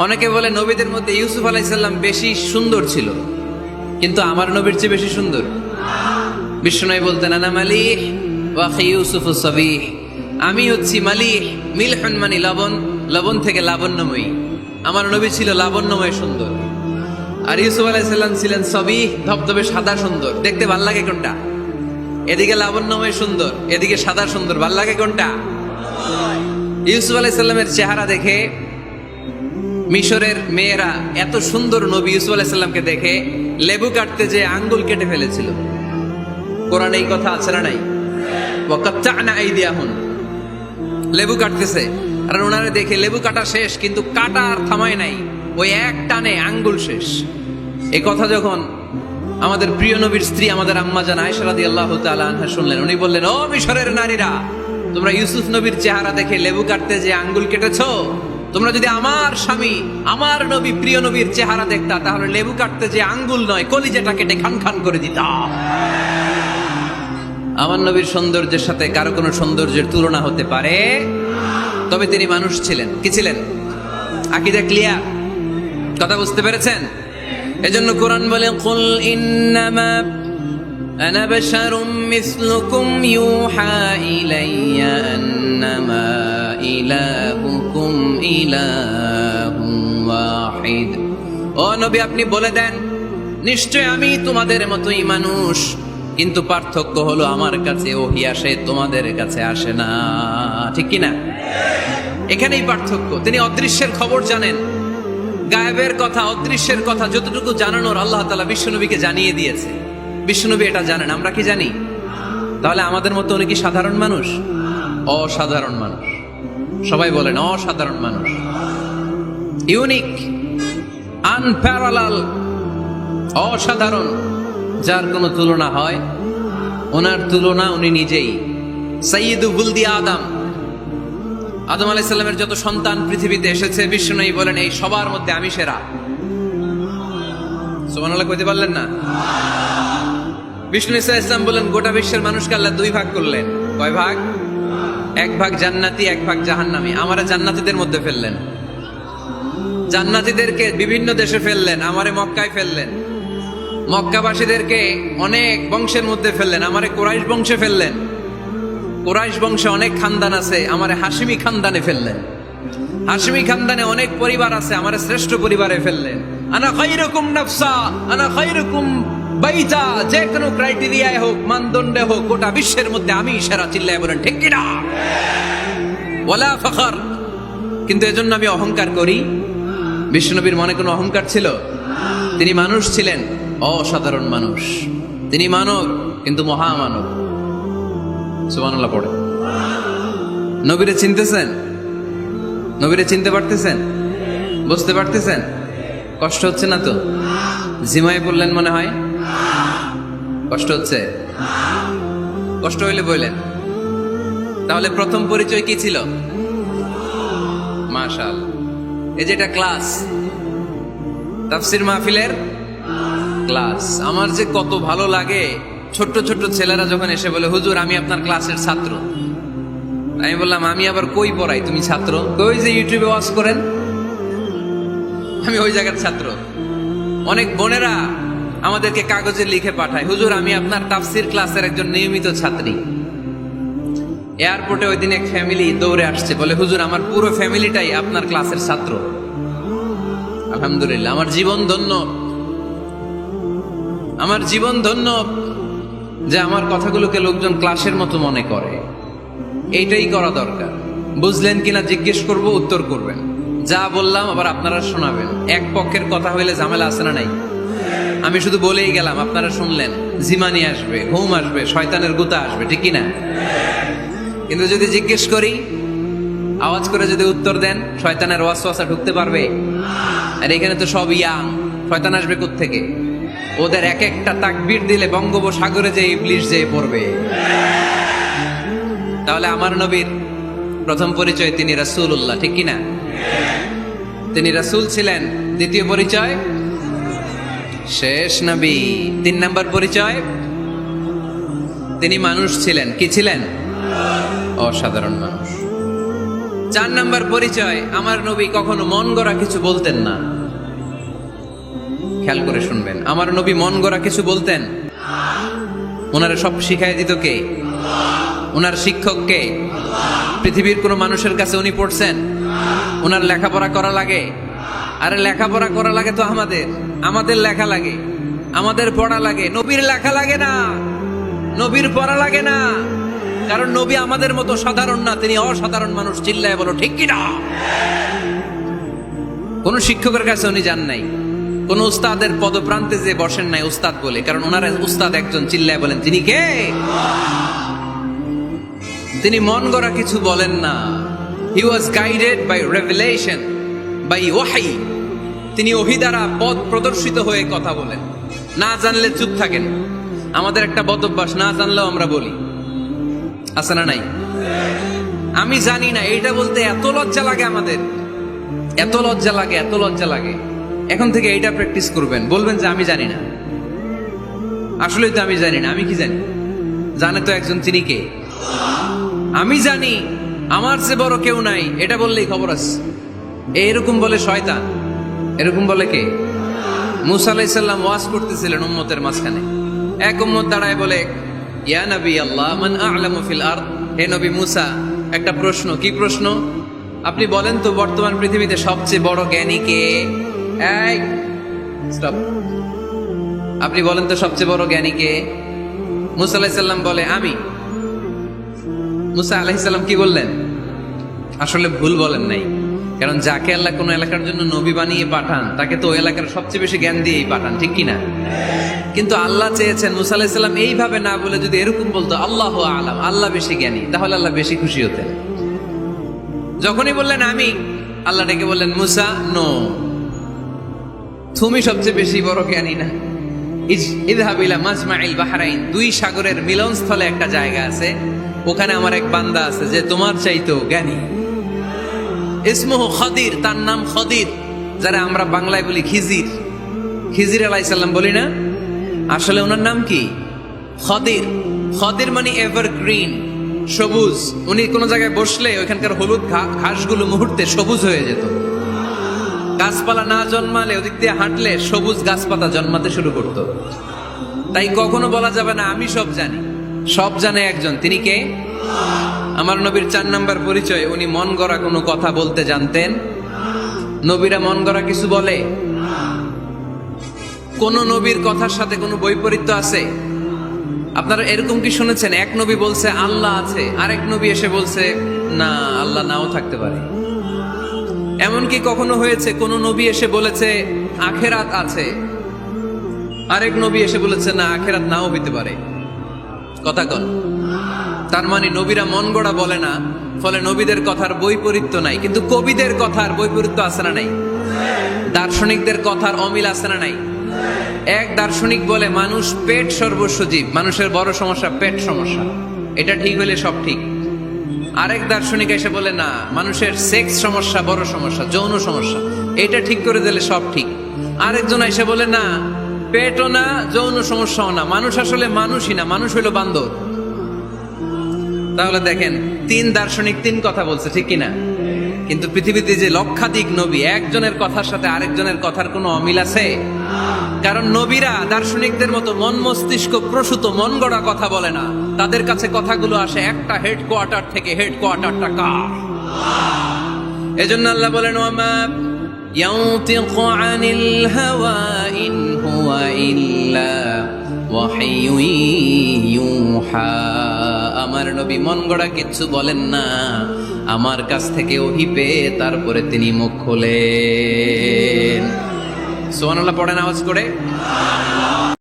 অনেকে বলে নবীদের মধ্যে ইউসুফ আলাইহিস সালাম বেশি সুন্দর ছিল, কিন্তু আমার নবীর চেয়ে বেশি সুন্দর। বিশ্বনবী বলতেন আনা মালিহ ওয়া আখি ইউসুফ সাবিহ, আমি হচ্ছি মালিহ, মিলহুন মানে লবণ, লবণ থেকে লাবণ্যময়ী। আমার নবী ছিল লাবণ্যময় সুন্দর, আর ইউসুফ আলাইহিস সালাম ছিলেন সাবিহ, ধবধবে সাদা সুন্দর। দেখতে ভাল লাগে কোনটা? এদিকে লাবণ্যময় সুন্দর, এদিকে সাদা সুন্দর, ভাল লাগে কোনটা? ইউসুফ আলাইহিস সালামের চেহারা দেখে মিশরের মেয়েরা এত সুন্দর নবী ইউসুফ আলাইহিস সালামকে দেখে লেবু কাটতে যে আঙ্গুল কেটে ফেলেছিল। কোরআনে এই কথা আছে না নাই? ওয়া কাত্তা'না আইদিয়াহুম, লেবু কাটতেছে, আর ওনারে দেখে লেবু কাটা শেষ, কিন্তু কাটা আর থামায় নাই, ওই এক টানে আঙ্গুল শেষ। এই কথা যখন আমাদের প্রিয় নবীর স্ত্রী আমাদের আম্মা জান আয়েশা রাদিয়াল্লাহু তাআলা আনহা শুনলেন, উনি বললেন, ও মিশরের নারীরা, তোমরা ইউসুফ নবীর চেহারা দেখে লেবু কাটতে যে আঙ্গুল কেটেছো, তোমরা যদি আমার স্বামী আমার নবী প্রিয় নবীর চেহারা দেখতা, তাহলে লেবু কাটতে যে আঙ্গুল নয়, কলিজাটা কেটে খান খান করে দিতাম। আমার নবীর সৌন্দর্যের সাথে কারো কোনো সৌন্দর্যের তুলনা হতে পারে? তবে তিনি মানুষ ছিলেন। কি ছিলেন? আকীদা ক্লিয়ার? কথা বুঝতে পেরেছেন? এজন্য কোরআন বলে, কুল ইন্নামা আনা বাশারুম মিসলুকুম ইউহা ইলাইয়া আন্নামা ইলাহুকুম ইলাহুম ওয়াহিদ। ও নবী, আপনি বলে দেন, নিশ্চয় আমি তোমাদের মতোই মানুষ, কিন্তু পার্থক্য হলো আমার কাছে ওহী আসে, তোমাদের কাছে আসে না। ঠিক কি না? এখানেই পার্থক্য। তিনি অদৃশ্যের খবর জানেন, গায়েবের কথা, অদৃশ্যের কথা যতটুকু জানানোর আল্লাহ তাআলা বিশ্বনবীকে জানিয়ে দিয়েছে। বিশ্বনবী এটা জানেন, আমরা কি জানি? তাহলে আমাদের মতো উনি কি সাধারণ মানুষ? অসাধারণ মানুষ। সবাই বলেন অসাধারণ মানুষ, ইউনিক, আনপ্যারালাল, অসাধারণ, যার কোনো তুলনা হয়? ওনার তুলনা উনি নিজেই। সাইয়্যিদু বুলদি আদম, আদম আলাইহিস সালামের যত সন্তান পৃথিবীতে এসেছে, বিশ্বনবী বলেন এই সবার মধ্যে আমি সেরা। সুবহানাল্লাহ কইতে পারলেন না? বিষ্ণু ঈসা ইসলাম বলেন, গোটা বিশ্বের মানুষকে আল্লাহ দুই ভাগ করলেন। কয় ভাগ? এক ভাগ জান্নাতি, এক ভাগ জাহান্নামী। আমারে জান্নাতীদের মধ্যে ফেললেন, জান্নাতীদেরকে বিভিন্ন দেশে ফেললেন, আমারে মক্কায় ফেললেন। মক্কাবাসীদেরকে অনেক বংশের মধ্যে ফেললেন, আমারে কুরাইশ বংশে ফেললেন। কুরাইশ বংশে অনেক খানদান আছে, আমারে হাশিমি খানদানে ফেললেন। হাশিমি খানদানে অনেক পরিবার আছে, আমারে শ্রেষ্ঠ পরিবারে ফেললেন। আনা খায়রুকুম নাফসা, আনা খায়রুকুম বাইতা, যে কোনো ক্রাইটেরিয়ায় হোক, মানদণ্ডে হোক, গোটা বিশ্বের মধ্যে আমি সেরা। চিল্লায় বলেন ঠিক কিনা? ওয়ালা ফখর। কিন্তু এজন্য আমি অহংকার করি? বিশ্বনবীর মনে কোনো অহংকার ছিল? তিনি মানুষ ছিলেন, অসাধারণ মানুষ। তিনি মানব, কিন্তু মহামানব। সুবহানাল্লাহ পড়ে। নবীরে চিনতেছেন? নবীরে চিনতে পারতেছেন? বুঝতে পারতেছেন? কষ্ট হচ্ছে না তো? জিমায় পড়লেন মনে হয়? কষ্ট হচ্ছে? কষ্ট হইলে বললেন। তাহলে প্রথম পরিচয় কি ছিল? মাশাআল্লাহ। এই যে এটা ক্লাস, তাফসীর মাহফিলের ক্লাস। আমার যে কত ভালো লাগে ছোট্ট ছোট্ট ছেলেরা যখন এসে বলে, হুজুর আমি আপনার ক্লাসের ছাত্র। আমি বললাম, আমি আবার কই পড়াই, তুমি ছাত্র? ওই যে ইউটিউবে ওয়াজ করেন, আমি ওই জায়গার ছাত্র। অনেক বোনেরা আমাদেরকে কাগজে লিখে পাঠায়, হুজুর আমি আপনার তাফসীর ক্লাসের একজন নিয়মিত ছাত্রী। এয়ারপোর্টে ওই দিন এক ফ্যামিলি দৌড়ে আসছে, বলে, হুজুর আমার পুরো ফ্যামিলিটাই আপনার ক্লাসের ছাত্র। আলহামদুলিল্লাহ, আমার জীবন ধন্য, আমার জীবন ধন্য যে আমার কথাগুলোকে লোকজন ক্লাসের মতো মনে করে। এইটাই করা দরকার। বুঝলেন কিনা জিজ্ঞেস করব, উত্তর করবেন। যা বললাম আবার আপনারা শোনাবেন। এক পক্ষের কথা হইলে ঝামেলা আছে না নাই? আমি শুধু বলেই গেলাম, আপনারা শুনলেন, জিমানি আসবে, ঘুম আসবে, শয়তানের গুতা আসবে, ঠিক কিনা? কিন্তু যদি জিজ্ঞেস করি, আওয়াজ করে যদি উত্তর দেন, শয়তানের ওয়াসওয়াসা ঢুকতে পারবে? আর এখানে তো সব ইয়াং, শয়তান আসবে কোত্থেকে? ওদের এক একটা তাকবীর দিলে বঙ্গোপসাগরে যে ইবলিশ যে পড়বে। তাহলে আমার নবীর প্রথম পরিচয় তিনি রাসূলুল্লাহ, ঠিক কিনা? তিনি রাসূল ছিলেন। দ্বিতীয় পরিচয় শেষ নবী। 3 নাম্বার পরিচয় তিনি মানুষ ছিলেন। কি ছিলেন? অসাধারণ মানুষ। 4 নাম্বার পরিচয়, আমার নবী কখনো মন গড়া কিছু বলতেন না। খেয়াল করে শুনবেন, আমার নবী মন গড়া কিছু বলতেন? ওনারা সব শিখাই দিত কে? ওনার শিক্ষক কে? পৃথিবীর কোন মানুষের কাছে উনি পড়ছেন? ওনার লেখাপড়া করা লাগে? আরে লেখাপড়া করা লাগে তো আমাদের লেখা লাগে, আমাদের পড়া লাগে। নবীর লেখা লাগে না, নবীর পড়া লাগে না, কারণ নবী আমাদের মতো সাধারণ না, তিনি অসাধারণ মানুষ। চিল্লায় বলো ঠিক কিনা? কোন শিক্ষকের কাছে উনি যান নাই, কোন উস্তাদের পদপ্রান্তে যে বসেন নাই উস্তাদ বলে, কারণ ওনার উস্তাদ একজন। চিল্লায় বলেন তিনি কে? তিনি মন গড়া কিছু বলেন না। He was guided by revelation, by wahi. তিনি ওহী দ্বারা পথ প্রদর্শিত হয়ে কথা বলেন। না জানলে চুপ থাকেন। আমাদের একটা বদ অভ্যাস, না জানলেও আমরা বলি, আছে না নাই? আমি জানি না, এইটা বলতে এত লজ্জা লাগে আমাদের, এত লজ্জা লাগে, এত লজ্জা লাগে। এখন থেকে এইটা প্র্যাকটিস করবেন, বলবেন যে আমি জানি না। আসলেই তো আমি জানি না। আমি কি জানি? জানে তো একজন, তিনি কে? আমি জানি, আমার যে বড় কেউ নাই, এটা বললেই খবর আছে। এরকম বলে শয়তান। এরকম বলে কে? মুসা আলাইহিস সালাম ওয়াজ করতেছিলেন উম্মতের মাঝখানে। এক উম্মত দাঁড়ায় বলে, ইয়া নবী আল্লাহ, মান আ'লামু ফিল আরদ। হে নবী মুসা, একটা প্রশ্ন। কি প্রশ্ন? আপনি বলেন তো বর্তমান পৃথিবীতে সবচেয়ে বড় জ্ঞানী কে? এই স্টপ। আপনি বলেন তো সবচেয়ে বড় জ্ঞানী কে? মুসা আলাইহিস সালাম বলে আমি। মুসা আলাইহিস সালাম কি বললেন? আসলে ভুল বলেন নাই, কারণ যাকে আল্লাহ কোন এলাকার জন্য নবী বানিয়ে পাঠান, তাকে তো ওই এলাকার সবচেয়ে বেশি জ্ঞান দিয়েই পাঠান, ঠিক কিনা? কিন্তু আল্লাহ চেয়েছেন মুসা আলাইহিস সালাম এইভাবে না বলে যদি এরকম বলতো, আল্লাহু আ'লাম, আল্লাহ বেশি জ্ঞানী, তাহলে আল্লাহ বেশি খুশি হতেন। যখনই বললেন আমি, আল্লাহ ডেকে বললেন, মুসা নো, তুমি সবচেয়ে বেশি বড় জ্ঞানী না। ইযহাব ইলা মাজমাইল বাহরাইন, দুই সাগরের মিলনস্থলে একটা জায়গা আছে, ওখানে আমার এক বান্দা আছে যে তোমার চাইতেও জ্ঞানী। ইসমুহু খদির, তার নাম খদির, যারা আমরা বাংলায় বলি খিজির। খিজির আলাইহিস সালাম বলি না, আসলে ওনার নাম কি? খদির। খদির মানে এভারগ্রিন, সবুজ। উনি কোন জায়গায় বসলে ওইখানকার হলুদ ঘাসগুলো মুহূর্তে সবুজ হয়ে যেত। গাছপালা না জন্মালে ওদিক দিয়ে হাঁটলে সবুজ গাছপাতা জন্মাতে শুরু করতো। তাই কখনো বলা যাবে না আমি সব জানি। সব জানে একজন, তিনি কে? আমার নবীর 4 নাম্বার পরিচয়, উনি মন গড়া কোনো কথা বলতে জানতেন। নবীরা মন গড়া কিছু বলে? কোন নবীর কথার সাথে কোনো বৈপরীত্য আছে? আপনারা এরকম কি শুনেছেন, এক নবী বলছে আল্লাহ আছে, আরেক নবী এসে বলছে না, আল্লাহ নাও থাকতে পারে? এমনকি কখনো হয়েছে কোন নবী এসে বলেছে আখেরাত আছে, আরেক নবী এসে বলেছে না, আখেরাত নাও হইতে পারে? কথা কন। তার মানে নবীরা মন গড়া বলে না, ফলে নবীদের কথার বৈপরীত্য নাই। কিন্তু কবিদের কথার বৈপরীত্য আছে না নাই? দার্শনিকদের কথার অমিল আছে না নাই? এক দার্শনিক বলে মানুষ পেট সর্বস্ব জীব, মানুষের বড় সমস্যা পেট সমস্যা, এটা ঠিক হলে সব ঠিক। আরেক দার্শনিক এসে বলে না, মানুষের সেক্স সমস্যা বড় সমস্যা, যৌন সমস্যা, এটা ঠিক করে দিলে সব ঠিক। আরেকজন এসে বলে না, পেটও না, যৌন সমস্যাও না, মানুষ আসলে মানুষই না, মানুষ হইল বান্দর। তাহলে দেখেন, 3 দার্শনিক 3 কথা বলছে, ঠিক কিনা? কিন্তু পৃথিবীতে যে লক্ষাধিক নবী, একজনের কথার সাথে আরেকজনের কথার কোনো অমিল আছে? কারণ নবীরা দার্শনিকদের মতো মন মস্তিষ্ক প্রসূত মন গড়া কথা বলে না। তাদের কাছে কথাগুলো আসে একটা হেডকোয়ার্টার থেকে। হেডকোয়ার্টারটা কার? এজন্য আল্লাহ বলেন, ওয়ামা ইয়ানতিকু আনিল হাওয়া ইন হুয়া ইল্লা ওয়াহিয়ুন ইউহা। আমার নবী মন গড়া কিচ্ছু বলেন না, আমার কাছ থেকে ওহী পেয়ে তারপরে তিনি মুখ খোলেন। সুবহানাল্লাহ পড়েন আওয়াজ করে।